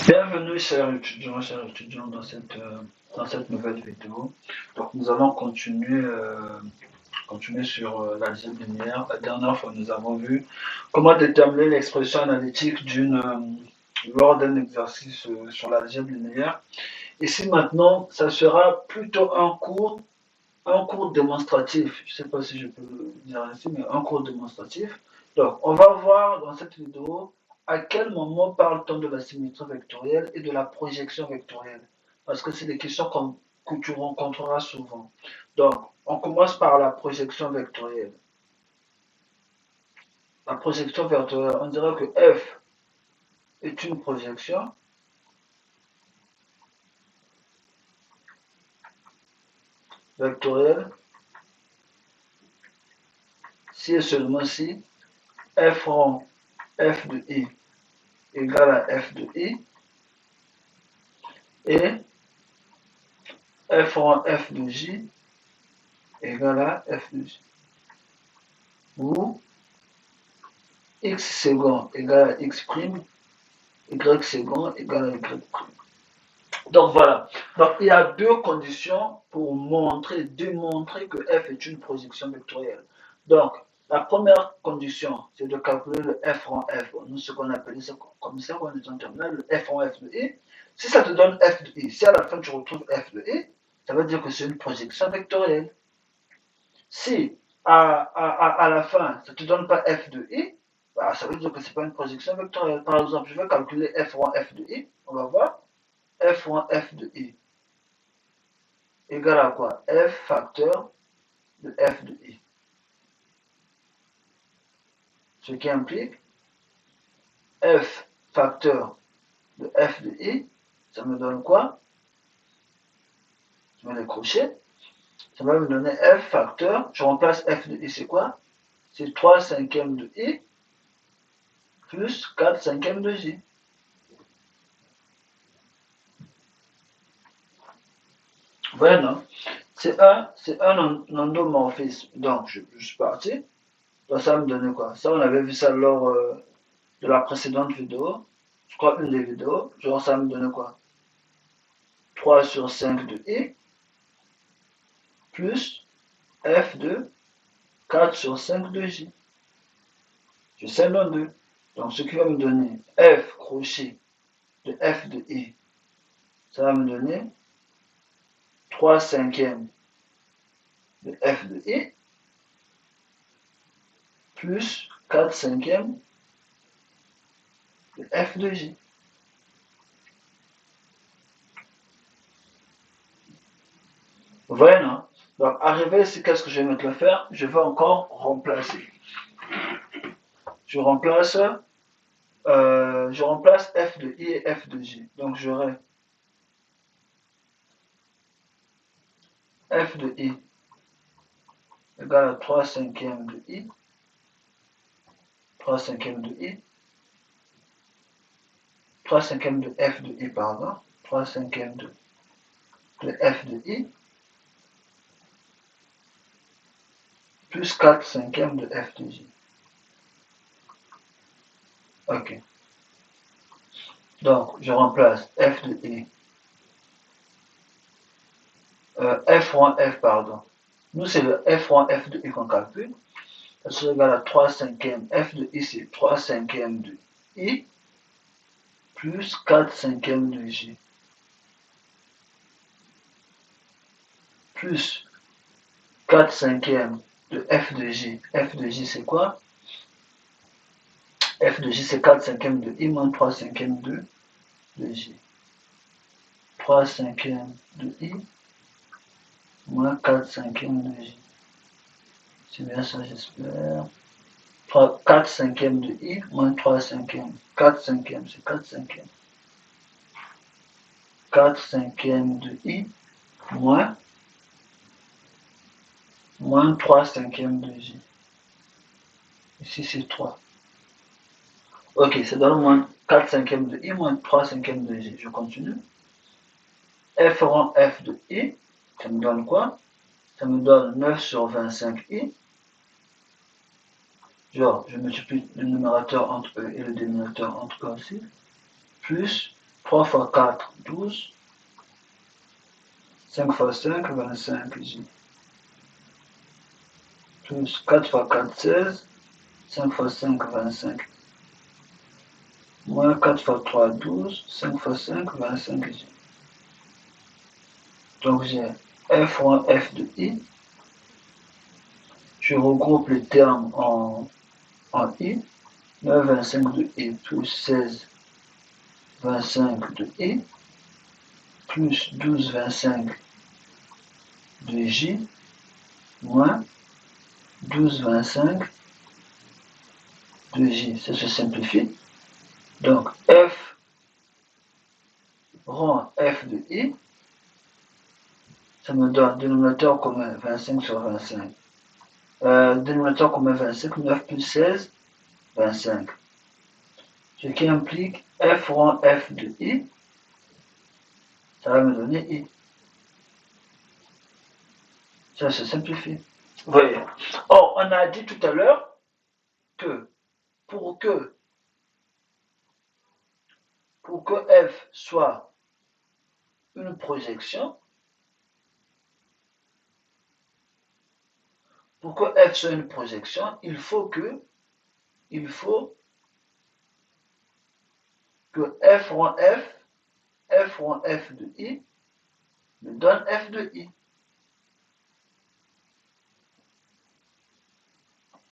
Bienvenue chers étudiants dans cette nouvelle vidéo. Donc nous allons continuer sur l'algèbre linéaire. La dernière fois nous avons vu comment déterminer l'expression analytique lors d'un exercice sur l'algèbre linéaire. Ici maintenant, ça sera plutôt un cours démonstratif. Je ne sais pas si je peux le dire ainsi, mais un cours démonstratif. Donc, on va voir dans cette vidéo à quel moment parle-t-on de la symétrie vectorielle et de la projection vectorielle. Parce que c'est des questions que tu rencontreras souvent. Donc, on commence par la projection vectorielle. La projection vectorielle, on dirait que F est une projection vectorielle si et seulement si F rond F de I égale à F de I et F rond F de J égale à F de J. Où X second égale à X prime, Y second égale à Y prime. Donc voilà. Donc il y a deux conditions pour démontrer que F est une projection vectorielle. Donc la première condition, c'est de calculer le F rond F. Nous, ce qu'on appelle ça comme ça, quand on est en terminale, le F rond F de I. Si ça te donne F de I, si à la fin tu retrouves F de I, ça veut dire que c'est une projection vectorielle. Si à la fin, ça ne te donne pas f de i, bah, ça veut dire que ce n'est pas une projection vectorielle. Par exemple, je vais calculer f1 f de i. On va voir. f1 f de i égale à quoi? F facteur de f de i. Ce qui implique f facteur de f de i, ça me donne quoi? Je mets les crochets. Ça va me donner f facteur. Je remplace f de i, c'est quoi? C'est 3 cinquièmes de i plus 4 cinquièmes de j. Voilà, non? C'est un endomorphisme. Donc, je suis parti. Donc, ça me donnait quoi? Ça, on avait vu ça lors de la précédente vidéo. Je crois une des vidéos. Genre, ça me donnait quoi? 3 sur 5 de i plus f de 4 sur 5 de j. Je sais l'un d'eux. Donc, ce qui va me donner f crochet de f de i, ça va me donner 3 cinquièmes de f de i plus 4 cinquièmes de f de j. Vous voyez, non? Donc, arrivé ici, qu'est-ce que je vais maintenant faire? Je vais encore remplacer. Je remplace f de i et f de j. Donc, j'aurai f de i égale à 3 cinquièmes de i, 3 cinquièmes de i, 3 cinquièmes de f de i, pardon, 3 cinquièmes de f de i, plus 4 cinquièmes de f de j. Ok. Donc, je remplace f de i, f1f, pardon. Nous, c'est le f1f de i qu'on calcule. Ça sera égal à 3 cinquièmes. F de i, c'est 3 cinquièmes de i plus 4 cinquièmes de j. Plus 4 cinquièmes de f de j. F de j, c'est quoi? F de j, c'est 4 cinquièmes de i moins 3 cinquièmes de j. 3 cinquièmes de i moins 4 cinquièmes de j. C'est bien ça, j'espère. 4 cinquièmes de i moins 3 cinquièmes. 4 cinquièmes, c'est 4 cinquièmes. 4 cinquièmes de i moins 3 cinquièmes de j. Ici, c'est 3. Ok, ça donne moins 4 cinquièmes de i moins 3 cinquièmes de j. Je continue. F rond f de i, ça me donne quoi? Ça me donne 9 sur 25i. Genre, je multiplie le numérateur entre eux et le dénominateur entre eux aussi. Plus 3 fois 4, 12. 5 fois 5, 25J. Plus 4 fois 4, 16. 5 fois 5, 25. Moins 4 fois 3, 12. 5 fois 5, 25J. Donc j'ai f fois f de i. Je regroupe les termes en i. 9, 25 de i plus 16, 25 de i. Plus 12, 25 de j. Moins 12, 25 de j. Ça se simplifie. Donc f rend f de i. Ça me donne dénominateur commun 25 sur 25. Dénominateur commun 25, 9 plus 16, 25. Ce qui implique f rond f de i, ça va me donner i. Ça se simplifie. Vous voyez. Or, on a dit tout à l'heure que pour que f soit une projection, il faut que f rond f de i me donne f de i.